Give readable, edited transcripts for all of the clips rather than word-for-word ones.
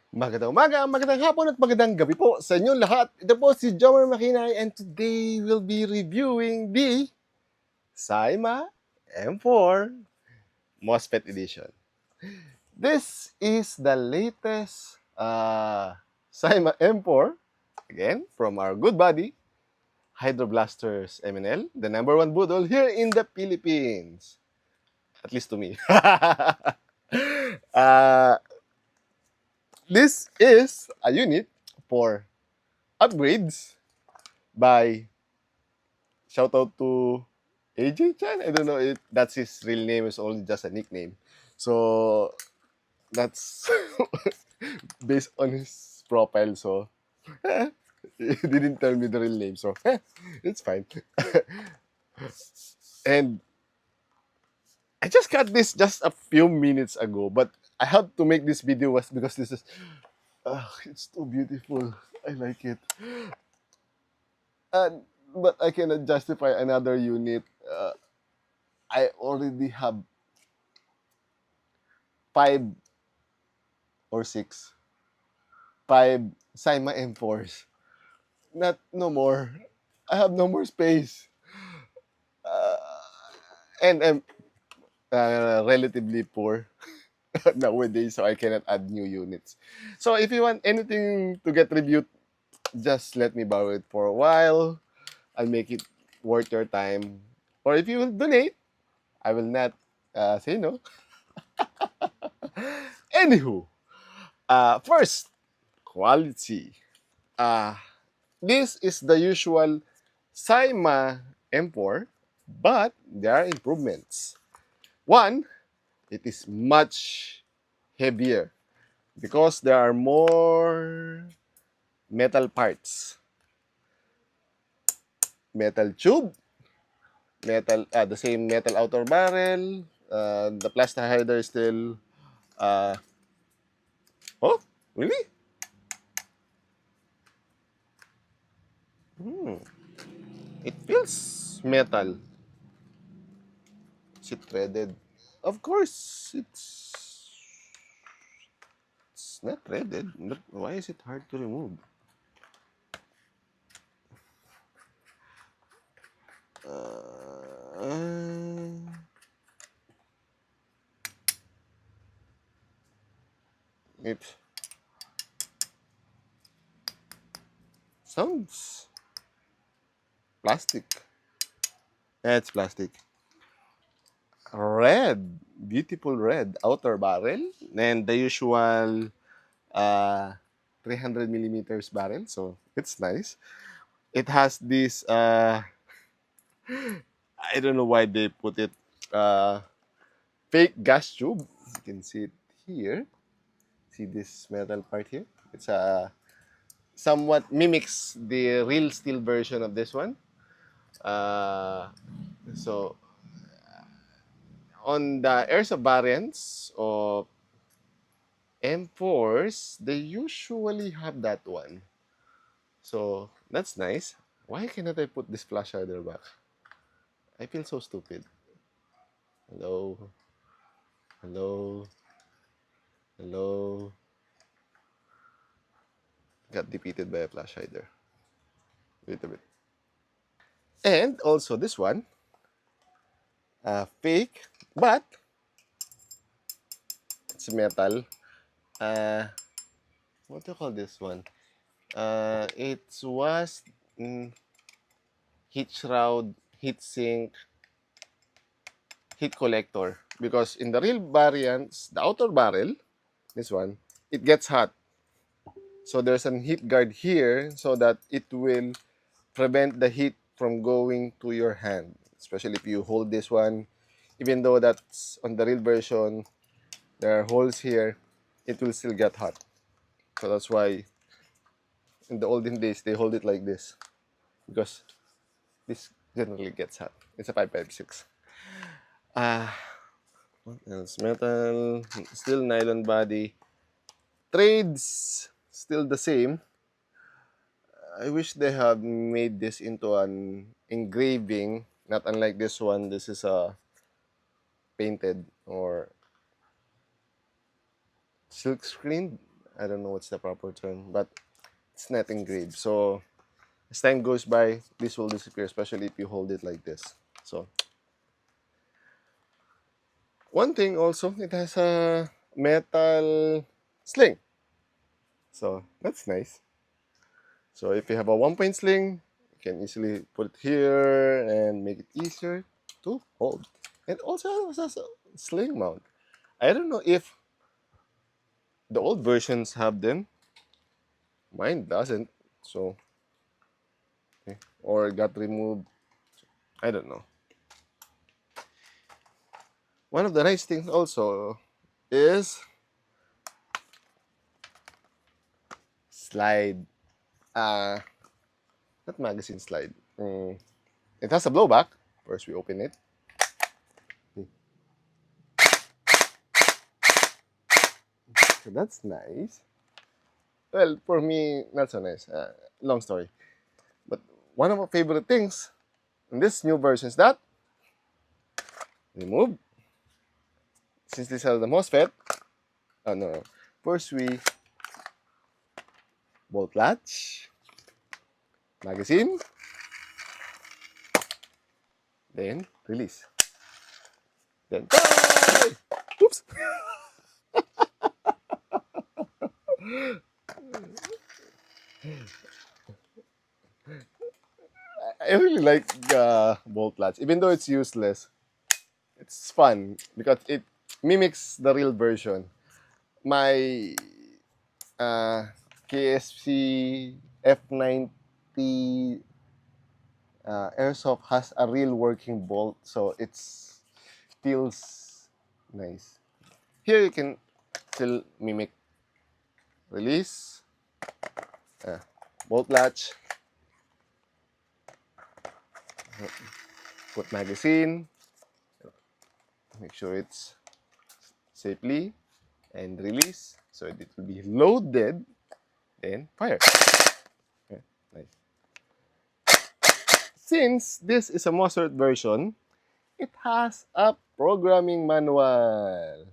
Magandang umaga, magandang hapon at magandang gabi po sa inyong lahat. Ito po si Jomer Makinay and today we'll be reviewing the Cyma M4 MOSFET edition. This is the latest Cyma M4, again, from our good buddy, Hydroblasters MNL, the #1 budol here in the Philippines. At least to me. uh, this is a unit for upgrades by shout out to AJ Chan. I don't know if that's his real name, is only just a nickname. So that's based on his profile. So he didn't tell me the real name, so it's fine. And I just got this just a few minutes ago, but I had to make this video was because this is it's too beautiful. I like it. And but I cannot justify another unit. I already have 5 or 6, 5 Cyma M4s. Not no more. I have no more space. Uh, and I'm relatively poor nowadays, so I cannot add new units. So if you want anything to get reviewed, just let me borrow it for a while. I'll make it worth your time. Or if you will donate, I will not say no. Anywho, first, quality. Uh, this is the usual Cyma M4, but there are improvements. One, it is much heavier because there are more metal parts. Metal tube, the same metal outer barrel. The plastic hider is still. Oh, really? It feels metal. Is it threaded? Of course, it's not threaded. But why is it hard to remove? It sounds plastic. Yeah, it's plastic. Red, beautiful red outer barrel, and the usual 300 millimeters barrel. So it's nice. It has this. I don't know why they put it. Fake gas tube. You can see it here. See this metal part here? It's somewhat mimics the real steel version of this one. So on the airsoft variants of M4s, they usually have that one. So that's nice. Why cannot I put this flash hider back? I feel so stupid. Hello. Hello. Hello. Got defeated by a flash hider. Wait a bit. And also this one, fake, but it's metal. What do you call this one? It was heat shroud, heat sink, heat collector. Because in the real variants, the outer barrel, this one, it gets hot. So there's a heat guard here so that it will prevent the heat from going to your hand. Especially if you hold this one, even though that's on the real version, there are holes here, it will still get hot. So that's why in the olden days they hold it like this, because this generally gets hot. It's a 556. What else? Metal, still nylon body. Trades still the same. I wish they have made this into an engraving, not unlike this one. This is a painted or silk screened. I don't know what's the proper term, but it's not engraved. So as time goes by, this will disappear, especially if you hold it like this. So one thing also, it has a metal sling. So that's nice. So if you have a 1-point sling, you can easily put it here and make it easier to hold. It also has a sling mount. I don't know if the old versions have them. Mine doesn't. So, okay. Or it got removed. I don't know. One of the nice things also is slide. Not magazine slide. It has a blowback. First, we open it. So that's nice. Well, for me, not so nice. Long story. But one of my favorite things in this new version is that remove. Since this has the MOSFET, oh no. First, we bolt latch, magazine, then release. Then, oops! I really like bolt latch, even though it's useless. It's fun because it mimics the real version. My KSC F90 airsoft has a real working bolt, so it feels nice. Here you can still mimic release, bolt latch, put magazine, make sure it's safely, and release, so it will be loaded, then fire. Okay, nice. Since this is a MOSFET version, it has a programming manual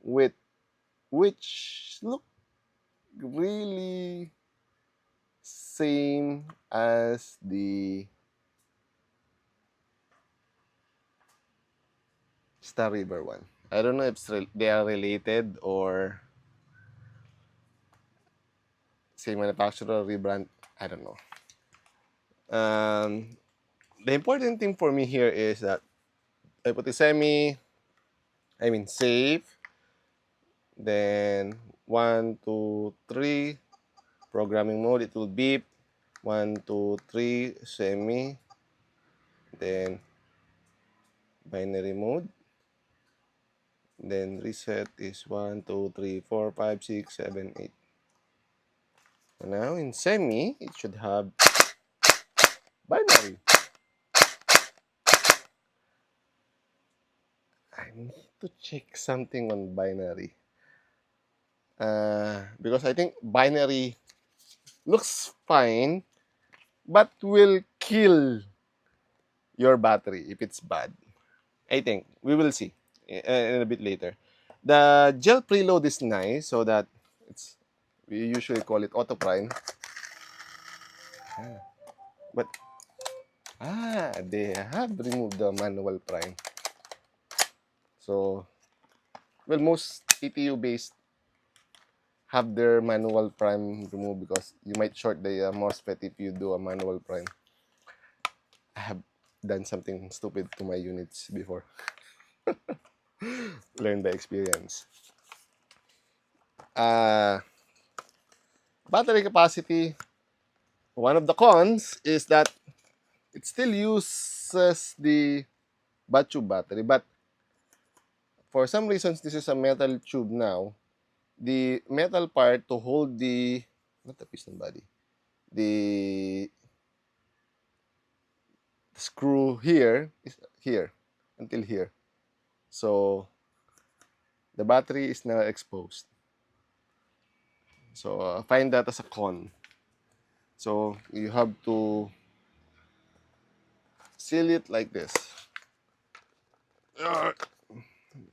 with which look really same as the Star River one. I don't know if they are related or same manufacturer, rebrand. I don't know. The important thing for me here is that I put the save, then 1, 2, 3, programming mode, it will beep, 1, 2, 3, semi, then binary mode, then reset is 1, 2, 3, 4, 5, 6, 7, 8. And now in semi, it should have binary. I need to check something on binary. Because I think binary looks fine, but will kill your battery if it's bad. I think we will see in a bit later. The gel preload is nice, so that we usually call it auto prime. But they have removed the manual prime. So, well, most ETU based have their manual prime removed because you might short the MOSFET if you do a manual prime. I have done something stupid to my units before. Learned by experience. Battery capacity. One of the cons is that it still uses the bat tube battery, but for some reasons, this is a metal tube now. The metal part to hold the, not the piston body, the screw here is here until here. So the battery is now exposed. So find that as a con. So you have to seal it like this.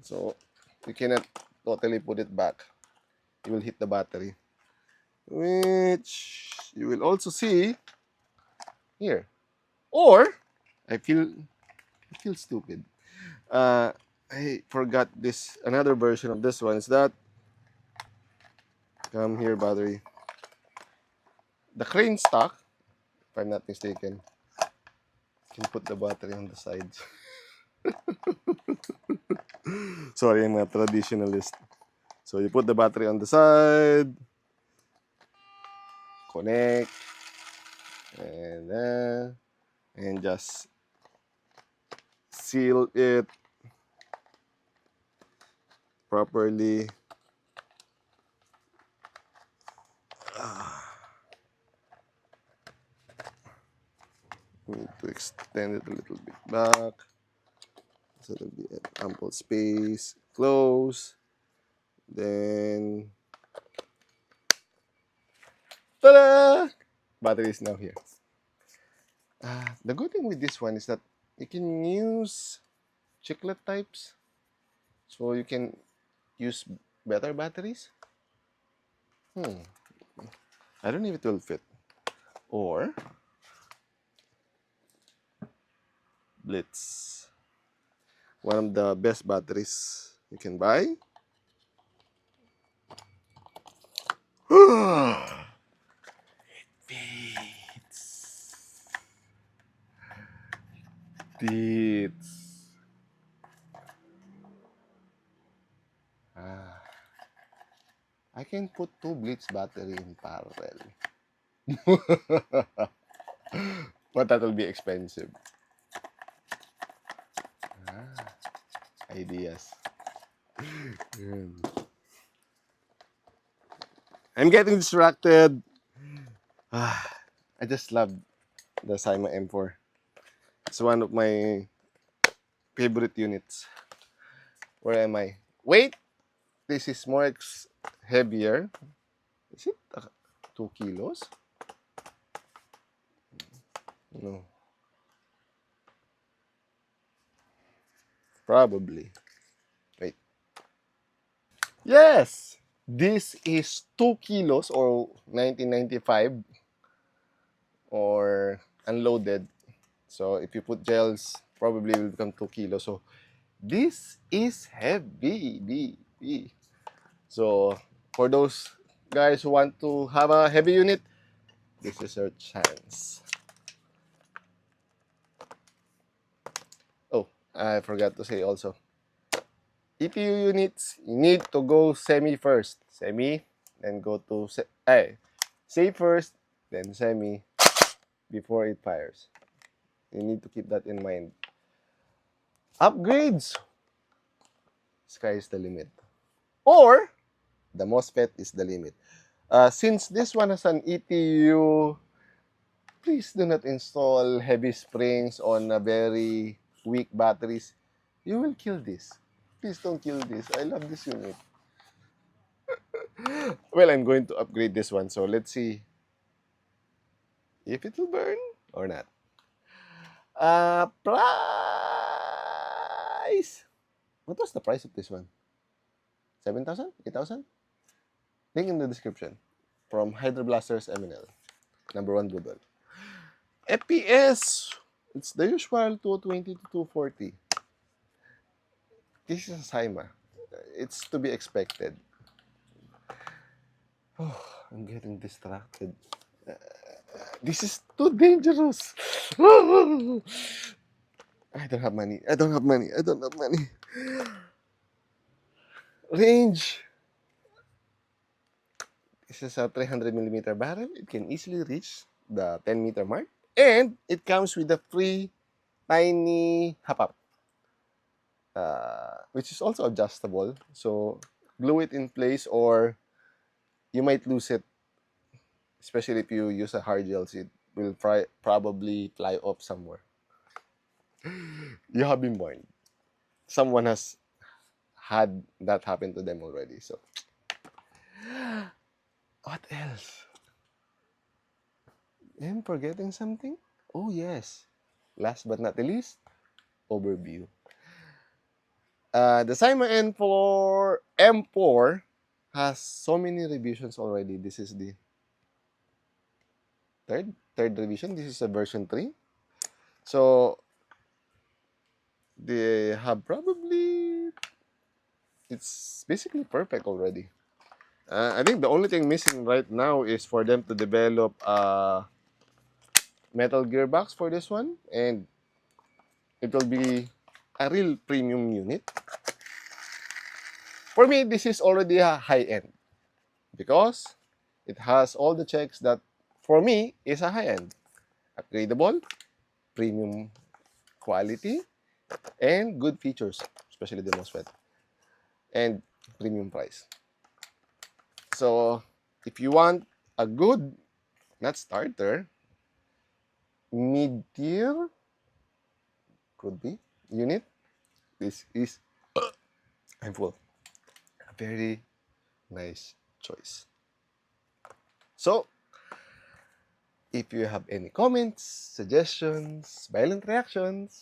So you cannot totally put it back. you will hit the battery, which you will also see here. Or I feel stupid. I forgot this. Another version of this one is that come here battery. The crane stock, if I'm not mistaken, can put the battery on the sides. Sorry, I'm a traditionalist. So you put the battery on the side, connect, and just seal it properly. Need to extend it a little bit back so there'll be ample space. Close. Then, ta-da! Battery is now here. The good thing with this one is that you can use chiclet types, so you can use better batteries. I don't know if it will fit. Or Blitz, one of the best batteries you can buy. Fits. I can put 2 Blitz battery in parallel. But that will be expensive. Ideas. I'm getting distracted. I just love the Cyma M4. It's one of my favorite units. Where am I? Wait! This is more heavier. Is it 2 kilos? No. Probably. Wait. Yes! This is 2 kilos or 1995 or unloaded. So if you put gels, probably will become 2 kilos. So this is heavy. So for those guys who want to have a heavy unit, this is your chance. Oh, I forgot to say also. ETU units, you need to go semi first. Semi, then go to safe first, then semi before it fires. You need to keep that in mind. Upgrades. Sky is the limit. Or the MOSFET is the limit. Since this one has an ETU, please do not install heavy springs on a very weak batteries. You will kill this. Please don't kill this. I love this unit. Well, I'm going to upgrade this one. So let's see if it will burn or not. Price. What was the price of this one? 7,000? 8,000? Link in the description. From Hydroblasters MNL. Number 1 Google. FPS. It's the usual 220 to 240. This is a Cyma. It's to be expected. Oh, I'm getting distracted. This is too dangerous. I don't have money. Range. This is a 300mm barrel. It can easily reach the 10-meter mark. And it comes with a free tiny hop-up, which is also adjustable. So glue it in place or you might lose it, especially if you use a hard gel. It will probably fly off somewhere. You have been warned. Someone has had that happen to them already. So what else? Am I forgetting something? Oh yes. Last but not the least, overview. The Cyma M4 has so many revisions already. This is the third revision. This is a version 3. So they have probably, it's basically perfect already. I think the only thing missing right now is for them to develop a metal gearbox for this one, and it will be a real premium unit. For me, this is already a high-end because it has all the checks that for me is a high-end. Upgradable, premium quality, and good features, especially the MOSFET, and premium price. So if you want a good, not starter, mid-tier, could be, unit, this is, I'm full, a very nice choice. So, if you have any comments, suggestions, violent reactions,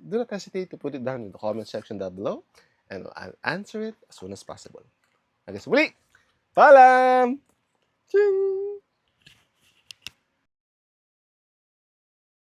do not hesitate to put it down in the comment section down below, and I'll answer it as soon as possible. Hanggang sa muli, paalam! Ching!